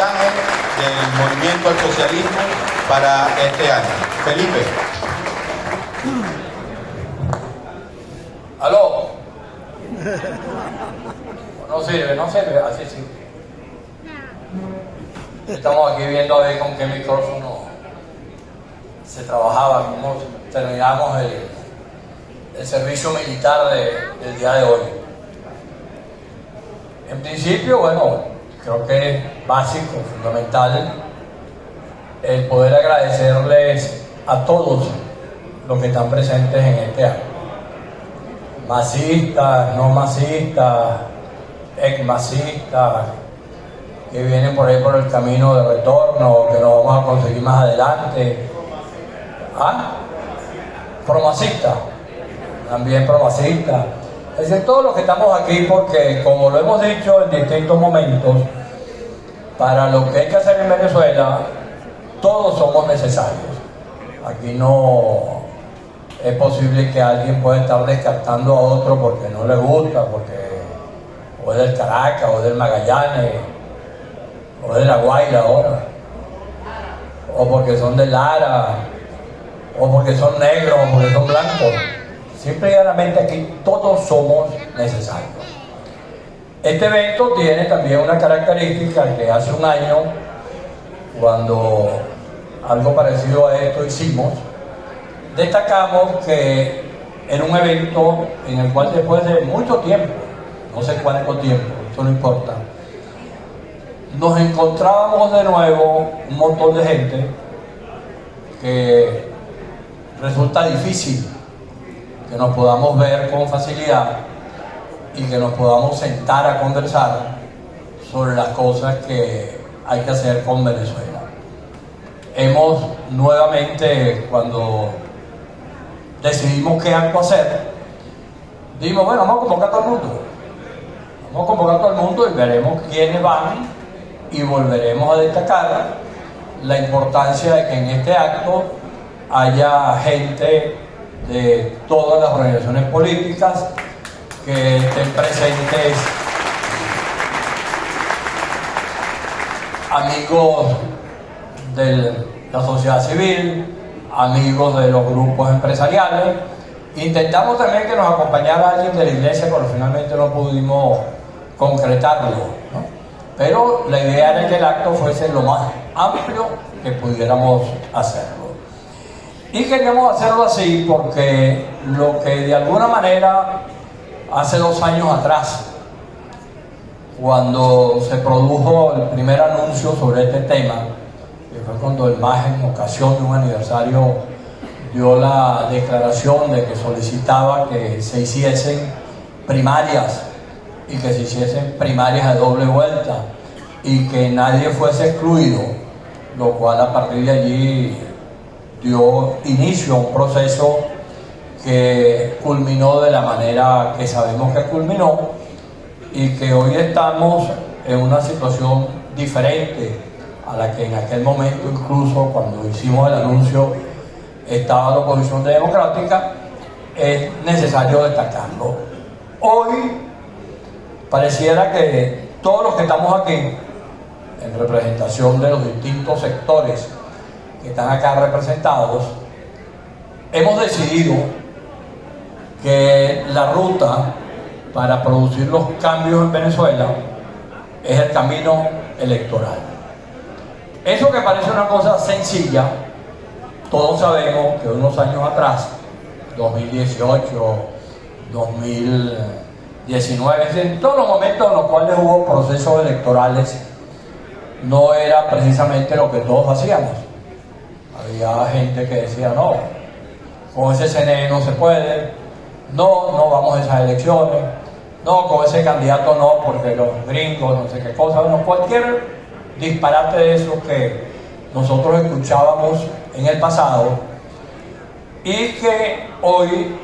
mensaje del Movimiento al Socialismo para este año. Felipe. ¿Aló? No sirve, así sí. Estamos aquí viendo a ver con qué micrófono se trabajaba, cómo terminamos el servicio militar del día de hoy. En principio, bueno, creo que es básico, fundamental, el poder agradecerles a todos los que están presentes en este acto. Masistas, no masistas, ex-masistas, que vienen por ahí por el camino de retorno, que lo vamos a conseguir más adelante. Promasistas, también promasistas. Es decir, todos los que estamos aquí, porque como lo hemos dicho en distintos momentos, para lo que hay que hacer en Venezuela, todos somos necesarios. Aquí no es posible que alguien pueda estar descartando a otro porque no le gusta, porque o es del Caracas, o del Magallanes, o de La Guaira ahora, o porque son de Lara, o porque son negros, o porque son blancos. Simple y llanamente aquí todos somos necesarios. Este evento tiene también una característica que hace un año, cuando algo parecido a esto hicimos, destacamos que en un evento en el cual después de mucho tiempo, no sé cuánto tiempo, eso no importa, nos encontrábamos de nuevo un montón de gente que resulta difícil que nos podamos ver con facilidad y que nos podamos sentar a conversar sobre las cosas que hay que hacer con Venezuela. Hemos nuevamente, cuando decidimos qué acto hacer, dijimos, bueno, vamos a convocar a todo el mundo. Vamos a convocar a todo el mundo y veremos quiénes van y volveremos a destacar la importancia de que en este acto haya gente de todas las organizaciones políticas que estén presentes, amigos de la sociedad civil, amigos de los grupos empresariales. Intentamos también que nos acompañara alguien de la iglesia, pero finalmente no pudimos concretarlo, ¿no? Pero la idea era que el acto fuese lo más amplio que pudiéramos hacerlo. Y queríamos hacerlo así porque lo que de alguna manera hace 2 años atrás, cuando se produjo el primer anuncio sobre este tema, que fue cuando el MAS, en ocasión de un aniversario, dio la declaración de que solicitaba que se hiciesen primarias y que se hiciesen primarias de doble vuelta y que nadie fuese excluido, lo cual a partir de allí dio inicio a un proceso que culminó de la manera que sabemos que culminó y que hoy estamos en una situación diferente a la que en aquel momento, incluso cuando hicimos el anuncio, estaba la oposición democrática. Es necesario destacarlo. Hoy pareciera que todos los que estamos aquí, en representación de los distintos sectores que están acá representados, hemos decidido que la ruta para producir los cambios en Venezuela es el camino electoral. Eso que parece una cosa sencilla, todos sabemos que unos años atrás, 2018, 2019, en todos los momentos en los cuales hubo procesos electorales, no era precisamente lo que todos hacíamos. Había gente que decía, no, con ese CNE no se puede, no vamos a esas elecciones, no, con ese candidato no, porque los gringos, no sé qué cosa, bueno, cualquier disparate de eso que nosotros escuchábamos en el pasado y que hoy,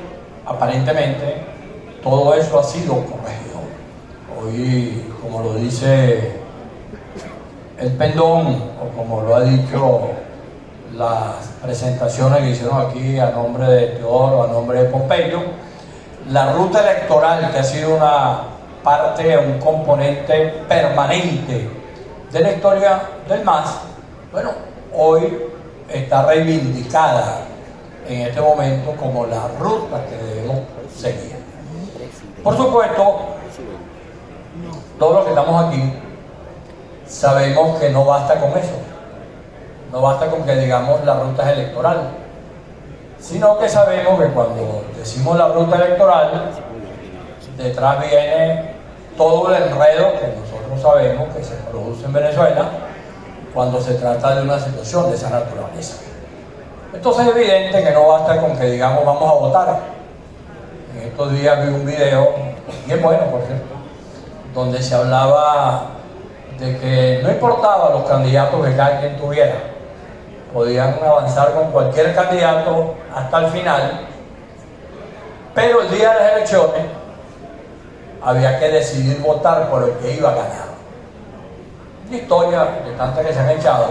aparentemente, todo eso ha sido corregido. Hoy, como lo dice el Pendón, o como lo ha dicho las presentaciones que hicieron aquí a nombre de Teodoro, a nombre de Pompeyo, la ruta electoral, que ha sido una parte, un componente permanente de la historia del MAS, bueno, hoy está reivindicada en este momento como la ruta que debemos seguir. Por supuesto, todos los que estamos aquí sabemos que no basta con eso, no basta con que digamos la ruta es electoral, sino que sabemos que cuando decimos la ruta electoral, detrás viene todo el enredo que nosotros sabemos que se produce en Venezuela cuando se trata de una situación de esa naturaleza. Entonces es evidente que no basta con que digamos vamos a votar. En estos días vi un video, bien bueno por cierto, donde se hablaba de que no importaba los candidatos que cada quien tuviera, podían avanzar con cualquier candidato hasta el final, pero el día de las elecciones había que decidir votar por el que iba a ganar. Una historia de tantas que se han echado,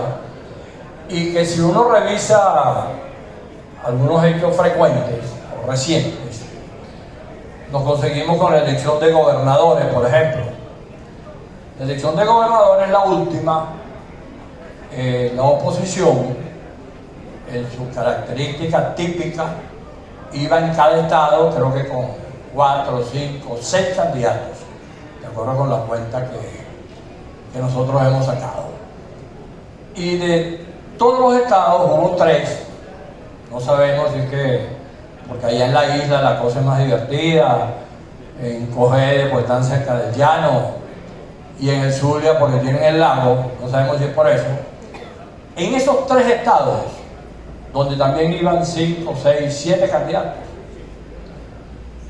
y que si uno revisa algunos hechos frecuentes o recientes, nos conseguimos con la elección de gobernadores, por ejemplo. La elección de gobernadores, la última, la oposición, en su característica típica, iba en cada estado, creo que con 4, 5, 6 candidatos, de acuerdo con la cuenta que nosotros hemos sacado. Y de todos los estados hubo 3, no sabemos si es que, porque allá en la isla la cosa es más divertida, en Cogede pues están cerca del llano, y en el Zulia porque tienen el lago, no sabemos si es por eso. En esos 3 estados, donde también iban 5, 6, 7 candidatos,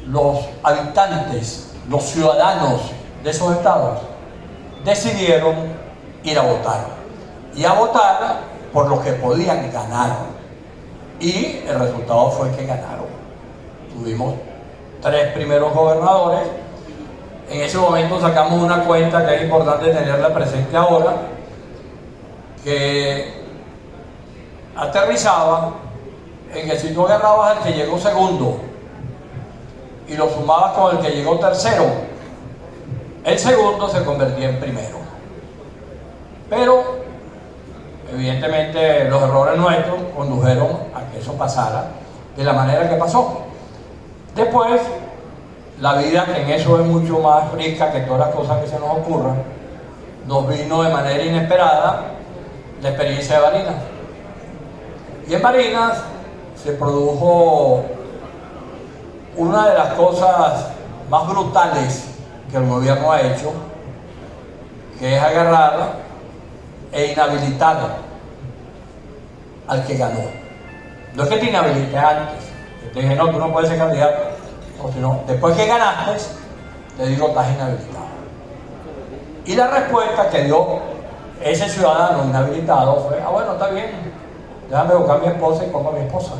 los habitantes, los ciudadanos de esos estados decidieron ir a votar, y a votar por los que podían ganar, y el resultado fue que ganaron. Tuvimos 3 primeros gobernadores. En ese momento sacamos una cuenta que es importante tenerla presente ahora, que aterrizaba en que si tú agarrabas al que llegó segundo y lo sumabas con el que llegó tercero, el segundo se convertía en primero. Pero evidentemente los errores nuestros condujeron a que eso pasara de la manera que pasó. Después, la vida, que en eso es mucho más rica que todas las cosas que se nos ocurran, nos vino de manera inesperada la experiencia de Barinas. Y en Barinas se produjo una de las cosas más brutales que el gobierno ha hecho, que es agarrar e inhabilitar al que ganó. No es que te inhabilites antes, que te dije, no, tú no puedes ser candidato, o sino, después que ganaste, te digo, estás inhabilitado. Y la respuesta que dio ese ciudadano inhabilitado fue, bueno, está bien, déjame buscar a mi esposa y pongo a mi esposa.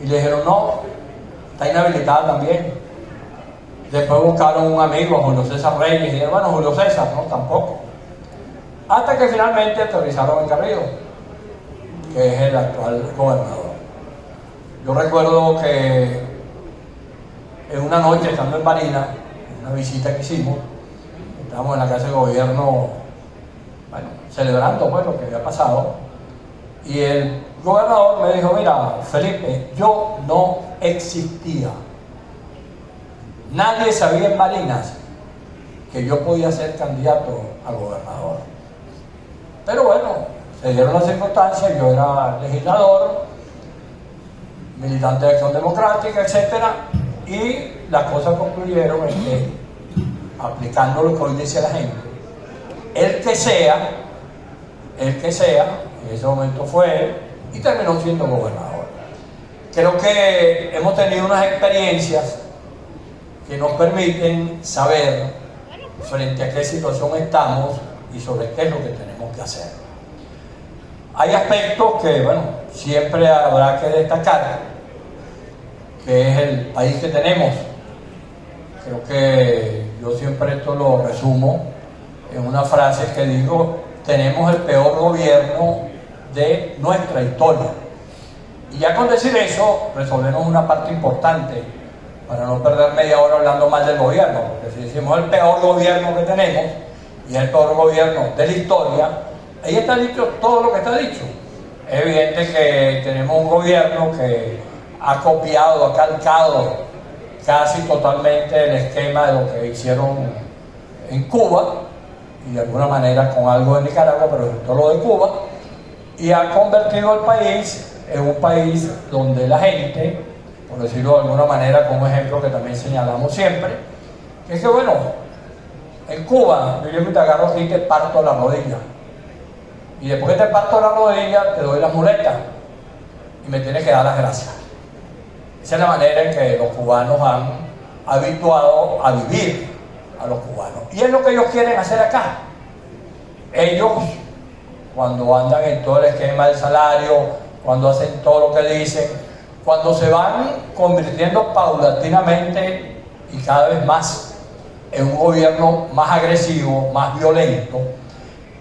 Y le dijeron, no, está inhabilitada también. Después buscaron un amigo, Julio César Reyes, y dijeron, bueno, Julio César, no, tampoco. Hasta que finalmente aterrizaron en Carrillo, que es el actual gobernador. Yo recuerdo que en una noche, estando en Barinas, en una visita que hicimos, estábamos en la casa de gobierno, bueno, celebrando pues lo que había pasado, y el gobernador me dijo, mira, Felipe, yo no existía. Nadie sabía en Barinas que yo podía ser candidato a gobernador. Pero bueno, se dieron las circunstancias, yo era legislador, militante de Acción Democrática, etcétera, y las cosas concluyeron en que, aplicando lo que hoy dice la gente, el que sea, en ese momento fue él, y terminó siendo gobernador. Creo que hemos tenido unas experiencias que nos permiten saber frente a qué situación estamos y sobre qué es lo que tenemos que hacer. Hay aspectos que, bueno, siempre habrá que destacar, que es el país que tenemos. Creo que yo siempre esto lo resumo en una frase que digo, tenemos el peor gobierno de nuestra historia. Y ya con decir eso, resolvemos una parte importante, para no perder media hora hablando mal del gobierno, porque si decimos el peor gobierno que tenemos, y es el peor gobierno de la historia, ahí está dicho todo lo que está dicho. Es evidente que tenemos un gobierno que ha copiado, ha calcado casi totalmente el esquema de lo que hicieron en Cuba, y de alguna manera con algo de Nicaragua, pero sobre todo lo de Cuba, y ha convertido al país en un país donde la gente, por decirlo de alguna manera, con un ejemplo que también señalamos siempre, que es que bueno, en Cuba yo llego y te agarro aquí y te parto la rodilla, y después que te parto la rodilla te doy las muletas y me tienes que dar las gracias. Esa es la manera en que los cubanos han habituado a vivir a los cubanos, y es lo que ellos quieren hacer acá. Ellos, cuando andan en todo el esquema del salario, cuando hacen todo lo que dicen, cuando se van convirtiendo paulatinamente y cada vez más en un gobierno más agresivo, más violento,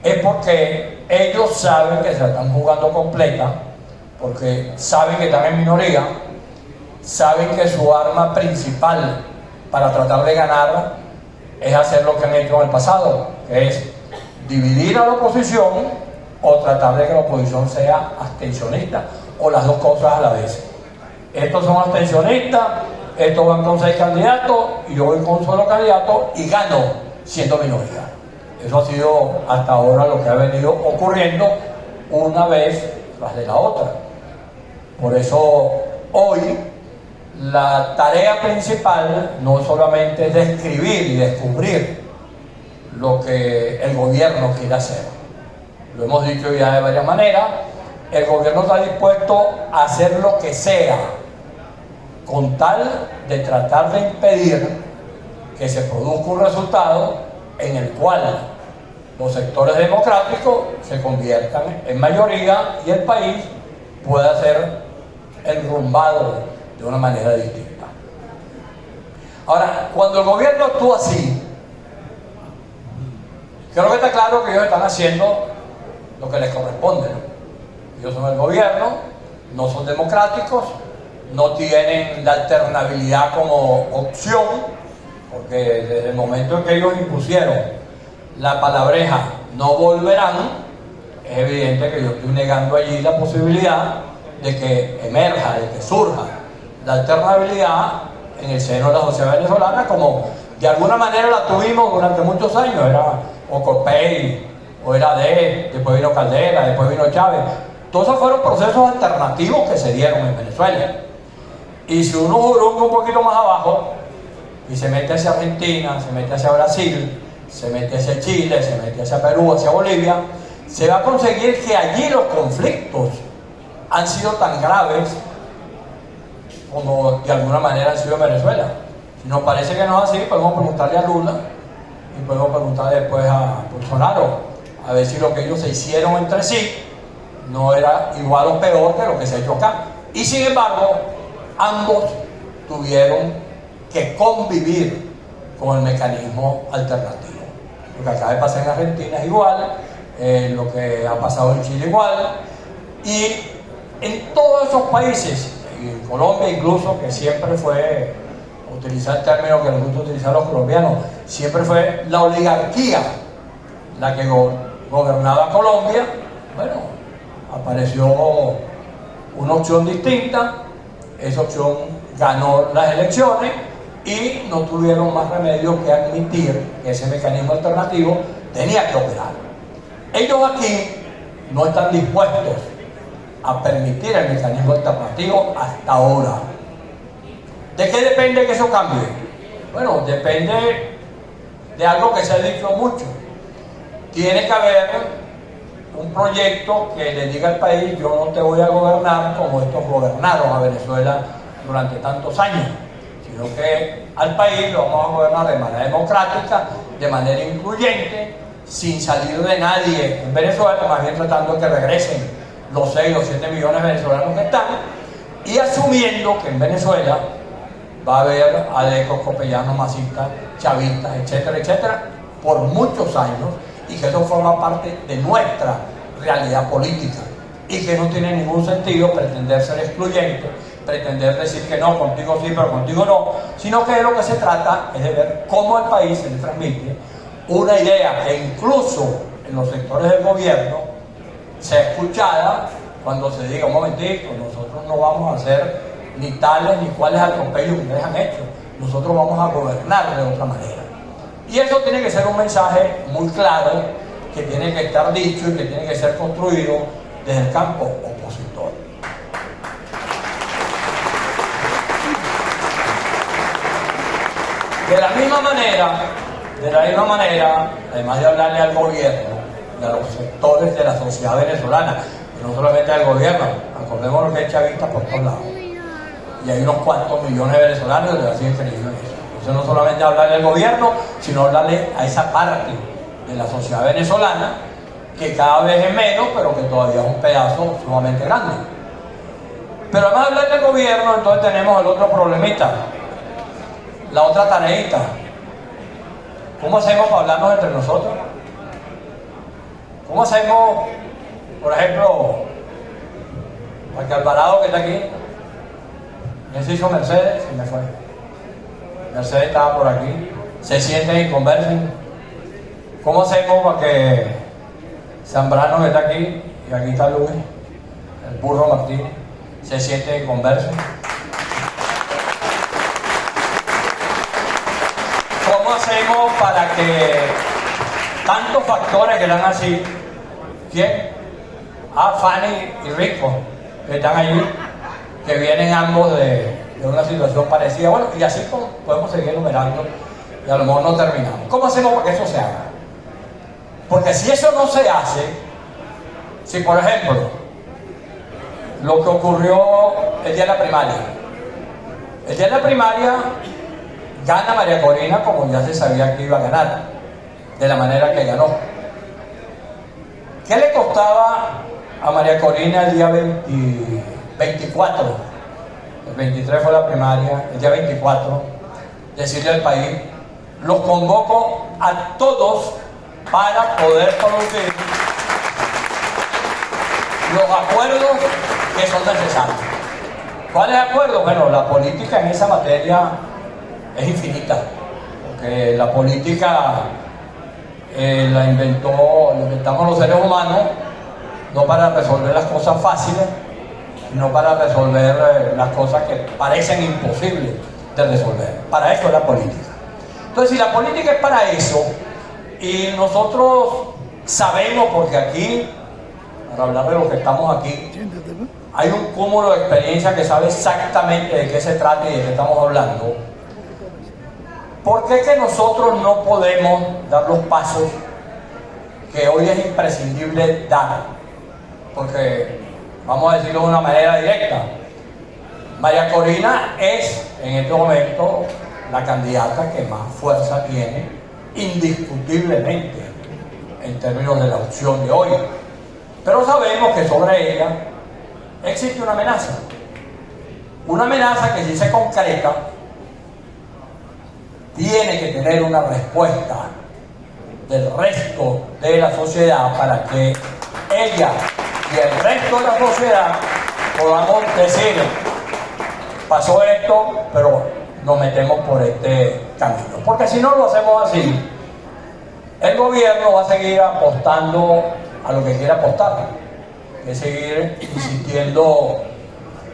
es porque ellos saben que se la están jugando completa, porque saben que están en minoría, saben que su arma principal para tratar de ganar es hacer lo que han hecho en el pasado, que es dividir a la oposición o tratar de que la oposición sea abstencionista, o las dos cosas a la vez. Estos son abstencionistas, estos van con 6 candidatos y yo voy con un solo candidato y gano siendo minoría. Eso ha sido hasta ahora lo que ha venido ocurriendo una vez tras de la otra. Por eso hoy la tarea principal no solamente es describir y descubrir lo que el gobierno quiere hacer. Lo hemos dicho ya de varias maneras. El gobierno está dispuesto a hacer lo que sea con tal de tratar de impedir que se produzca un resultado en el cual los sectores democráticos se conviertan en mayoría y el país pueda ser enrumbado de una manera distinta. Ahora, cuando el gobierno actúa así, creo que está claro que ellos están haciendo lo que les corresponde, ¿no? Ellos son el gobierno, no son democráticos, no tienen la alternabilidad como opción, porque desde el momento en que ellos impusieron la palabreja "no volverán", es evidente que yo estoy negando allí la posibilidad de que emerja, de que surja la alternabilidad en el seno de la sociedad venezolana, como de alguna manera la tuvimos durante muchos años. Era o Corpey, o era después vino Caldera, después vino Chávez. Todos esos fueron procesos alternativos que se dieron en Venezuela. Y si uno jurunga un poquito más abajo y se mete hacia Argentina, se mete hacia Brasil, se mete hacia Chile, se mete hacia Perú, hacia Bolivia, se va a conseguir que allí los conflictos han sido tan graves como de alguna manera han sido en Venezuela. Si nos parece que no es así, podemos preguntarle a Lula y podemos preguntarle después a Bolsonaro, a ver si lo que ellos se hicieron entre sí no era igual o peor que lo que se ha hecho acá. Y sin embargo, ambos tuvieron que convivir con el mecanismo alternativo. Lo que acaba de pasar en Argentina es igual, lo que ha pasado en Chile igual, y en todos esos países, en Colombia incluso, que siempre fue, utilizar el término que les gusta utilizar los colombianos, siempre fue la oligarquía la que gobernaba Colombia. Bueno, apareció una opción distinta, esa opción ganó las elecciones y no tuvieron más remedio que admitir que ese mecanismo alternativo tenía que operar. Ellos aquí no están dispuestos a permitir el mecanismo alternativo hasta ahora. ¿De qué depende que eso cambie? Bueno, depende de algo que se ha dicho mucho. Tiene que haber un proyecto que le diga al país: yo no te voy a gobernar como estos gobernaron a Venezuela durante tantos años, sino que al país lo vamos a gobernar de manera democrática, de manera incluyente, sin salir de nadie en Venezuela, más bien tratando de que regresen los 6 o 7 millones de venezolanos que están, y asumiendo que en Venezuela va a haber adecos, copellanos, masistas, chavistas, etcétera, etcétera, por muchos años, y que eso forma parte de nuestra realidad política, y que no tiene ningún sentido pretender ser excluyente, pretender decir que no, contigo sí, pero contigo no, sino que de lo que se trata es de ver cómo al país se le transmite una idea que incluso en los sectores del gobierno sea escuchada cuando se diga, un momentito, nosotros no vamos a hacer ni tales ni cuáles atropellos que ustedes han hecho, nosotros vamos a gobernar de otra manera. Y eso tiene que ser un mensaje muy claro, que tiene que estar dicho y que tiene que ser construido desde el campo opositor. De la misma manera, además de hablarle al gobierno y a los sectores de la sociedad venezolana, y no solamente al gobierno, acordémonos que hay chavistas por todos lados, y hay unos cuantos millones de venezolanos que siguen creyendo en eso. Entonces no solamente hablarle al gobierno, sino hablarle a esa parte de la sociedad venezolana, que cada vez es menos, pero que todavía es un pedazo sumamente grande. Pero además de hablarle al gobierno, entonces tenemos el otro problemita, la otra tareita. ¿Cómo hacemos para hablarnos entre nosotros? ¿Cómo hacemos, por ejemplo, para que Alvarado, que está aquí, ¿quién se hizo Mercedes? Se me fue. Mercedes estaba por aquí. Se sienten y conversen. ¿Cómo hacemos para que Zambrano, que está aquí, y aquí está Luis, el burro Martínez, se sienten y conversen? ¿Cómo hacemos para que tantos factores que dan así, ¿quién? Fanny y Rico, que están allí, que vienen ambos de una situación parecida? Bueno, y así podemos seguir enumerando y a lo mejor no terminamos. ¿Cómo hacemos para que eso se haga? Porque si eso no se hace, si por ejemplo lo que ocurrió el día de la primaria, gana María Corina como ya se sabía que iba a ganar, de la manera que ganó. ¿Qué le costaba a María Corina el día 24? El 23 fue la primaria, el día 24, decirle al país, los convoco a todos para poder producir los acuerdos que son necesarios. ¿Cuáles acuerdos? Bueno, la política en esa materia es infinita, porque la política la inventamos los seres humanos, no para resolver las cosas fáciles, sino para resolver las cosas que parecen imposibles de resolver. Para eso es la política. Entonces, si la política es para eso, y nosotros sabemos, porque aquí, para hablar de lo que estamos aquí, hay un cúmulo de experiencia que sabe exactamente de qué se trata y de qué estamos hablando. ¿Por qué que nosotros no podemos dar los pasos que hoy es imprescindible dar? Porque, vamos a decirlo de una manera directa, María Corina es en este momento la candidata que más fuerza tiene, indiscutiblemente, en términos de la opción de hoy. Pero sabemos que sobre ella existe una amenaza que si se concreta, tiene que tener una respuesta del resto de la sociedad para que ella y el resto de la sociedad podamos decir, pasó esto, pero nos metemos por este camino. Porque si no lo hacemos así, el gobierno va a seguir apostando a lo que quiere apostar, que es seguir insistiendo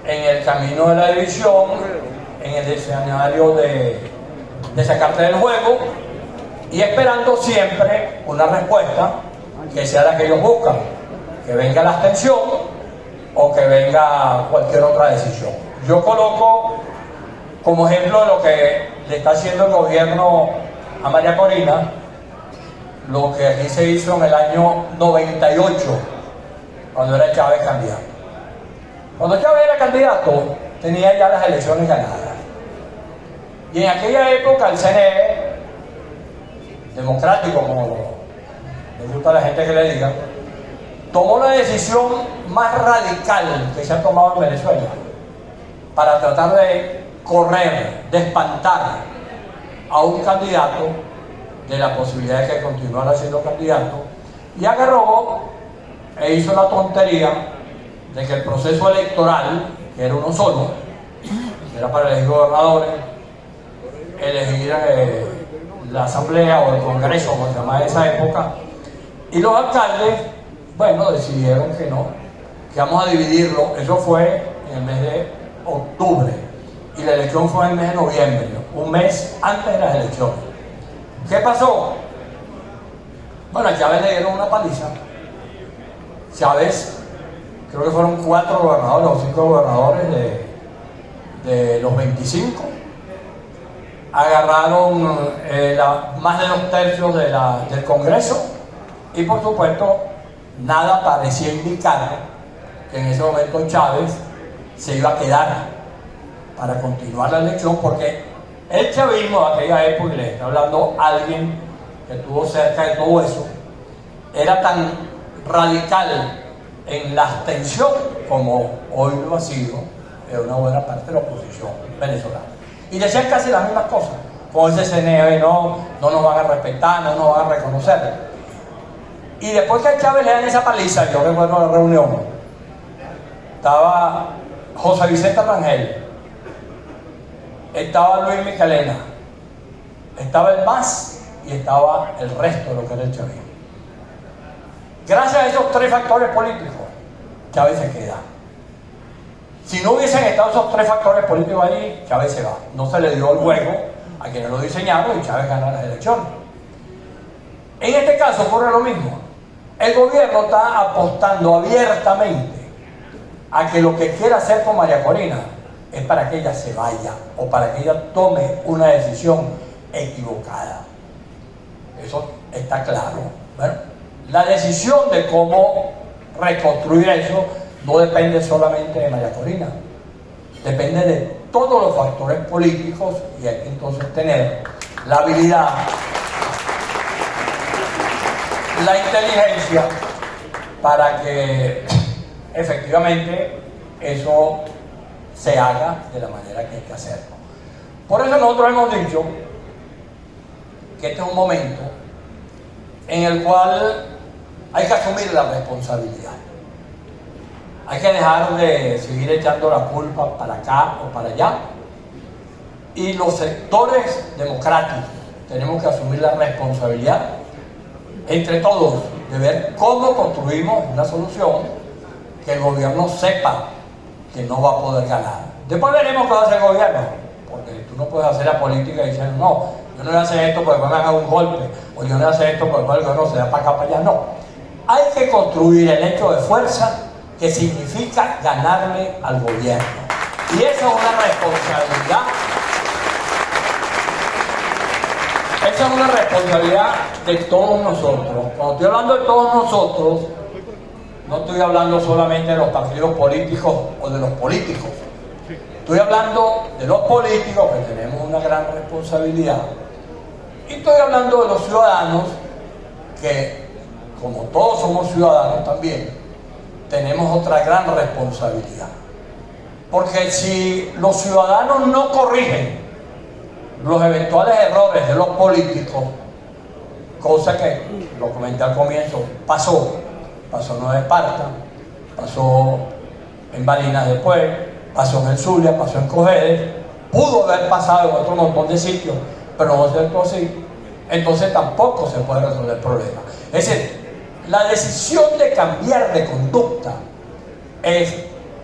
en el camino de la división, en el escenario de sacarte del juego y esperando siempre una respuesta que sea la que ellos buscan, que venga la abstención o que venga cualquier otra decisión. Yo coloco como ejemplo de lo que le está haciendo el gobierno a María Corina, lo que aquí se hizo en el año 98, cuando era Chávez candidato. Cuando Chávez era candidato, tenía ya las elecciones ganadas. Y en aquella época el CNE, democrático, como le gusta a la gente que le diga, tomó la decisión más radical que se ha tomado en Venezuela para tratar de correr, de espantar a un candidato de la posibilidad de que continuara siendo candidato, y agarró e hizo la tontería de que el proceso electoral, que era uno solo, que era para elegir gobernadores, elegir la asamblea o el congreso, como se llamaba en esa época, y los alcaldes, bueno, decidieron que no, que vamos a dividirlo. Eso fue en el mes de octubre y la elección fue en el mes de noviembre, un mes antes de las elecciones. ¿Qué pasó? Bueno, a Chávez le dieron una paliza. Chávez, creo que fueron 4 gobernadores o 5 gobernadores de los 25, agarraron más de 2/3 del Congreso, y por supuesto nada parecía indicar que en ese momento Chávez se iba a quedar para continuar la elección, porque el chavismo de aquella época, y le está hablando alguien que estuvo cerca de todo eso, era tan radical en la abstención como hoy lo ha sido de una buena parte de la oposición venezolana. Y decían casi las mismas cosas, como ese CNE, no nos van a respetar, no nos van a reconocer. Y después que a Chávez le dan esa paliza, yo recuerdo la reunión, estaba José Vicente Rangel, estaba Luis Michelena, estaba el MAS y estaba el resto de lo que era el chavismo. Gracias a esos 3 factores políticos, Chávez se queda. Si no hubiesen estado esos 3 factores políticos ahí, Chávez se va. No se le dio el juego a quienes lo diseñaron y Chávez gana las elecciones. En este caso ocurre lo mismo. El gobierno está apostando abiertamente a que lo que quiera hacer con María Corina es para que ella se vaya o para que ella tome una decisión equivocada. Eso está claro. Bueno, la decisión de cómo reconstruir eso no depende solamente de María Corina, depende de todos los factores políticos, y hay que entonces tener la habilidad, la inteligencia para que efectivamente eso se haga de la manera que hay que hacerlo. Por eso nosotros hemos dicho que este es un momento en el cual hay que asumir la responsabilidad. Hay que dejar de seguir echando la culpa para acá o para allá. Y los sectores democráticos tenemos que asumir la responsabilidad entre todos de ver cómo construimos una solución que el gobierno sepa que no va a poder ganar. Después veremos qué va a hacer el gobierno, porque tú no puedes hacer la política y decir, no, yo no voy a hacer esto porque después me hagan un golpe, o yo no voy a hacer esto porque después el gobierno se da para acá, para allá. No. Hay que construir el hecho de fuerza que significa ganarle al gobierno. Y eso es una responsabilidad. Esa es una responsabilidad de todos nosotros. Cuando estoy hablando de todos nosotros, no estoy hablando solamente de los partidos políticos o de los políticos. Estoy hablando de los políticos, que tenemos una gran responsabilidad. Y estoy hablando de los ciudadanos, que como todos somos ciudadanos también, tenemos otra gran responsabilidad. Porque si los ciudadanos no corrigen los eventuales errores de los políticos, cosa que, lo comenté al comienzo, pasó en Nueva Esparta, pasó en Barinas después, pasó en el Zulia, pasó en Cojedes, pudo haber pasado en otro montón de sitios, pero no se actuó así, entonces tampoco se puede resolver el problema. Es decir, la decisión de cambiar de conducta es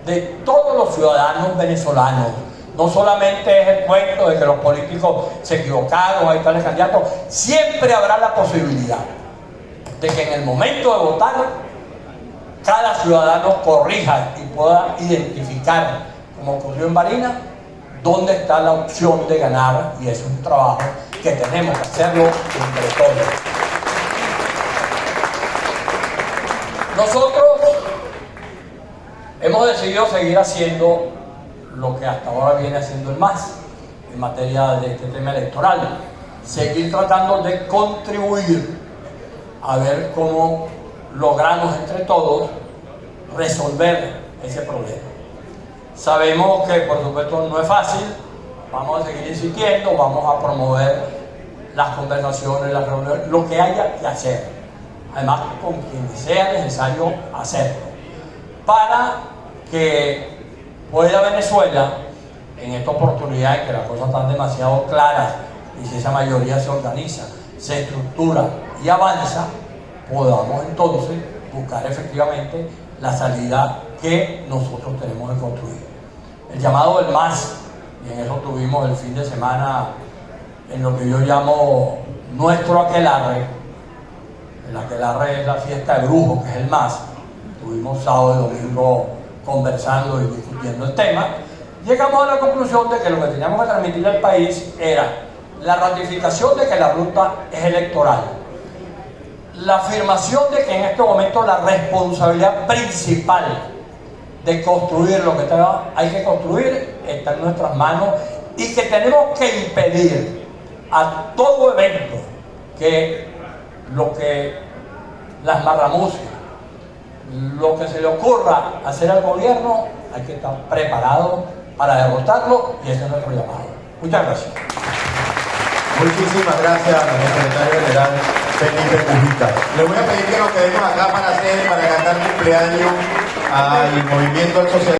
de todos los ciudadanos venezolanos. No solamente es el cuento de que los políticos se equivocaron, hay tales candidatos. Siempre habrá la posibilidad de que en el momento de votar cada ciudadano corrija y pueda identificar, como ocurrió en Barinas, dónde está la opción de ganar, y es un trabajo que tenemos que hacerlo entre todos. Nosotros hemos decidido seguir haciendo lo que hasta ahora viene haciendo el MAS en materia de este tema electoral, seguir tratando de contribuir a ver cómo logramos entre todos resolver ese problema. Sabemos que por supuesto no es fácil, vamos a seguir insistiendo, vamos a promover las conversaciones, las reuniones, lo que haya que hacer, además con quien sea necesario hacerlo, para que pueda Venezuela, en esta oportunidad en que las cosas están demasiado claras y si esa mayoría se organiza, se estructura y avanza, podamos entonces buscar efectivamente la salida que nosotros tenemos que construir. El llamado del MAS, y en eso tuvimos el fin de semana en lo que yo llamo nuestro aquelarre. El aquelarre es la fiesta de brujos, que es el MAS. Estuvimos sábado y domingo conversando y discutiendo el tema. Llegamos a la conclusión de que lo que teníamos que transmitir al país era la ratificación de que la ruta es electoral, la afirmación de que en este momento la responsabilidad principal de construir lo que hay que construir está en nuestras manos y que tenemos que impedir a todo evento que las marramucias, lo que se le ocurra hacer al gobierno, hay que estar preparado para derrotarlo, y ese es nuestro llamado. Muchas gracias. Muchísimas gracias al secretario general Felipe Mujica. Le voy a pedir que nos quedemos acá para cantar cumpleaños al Movimiento al Socialismo.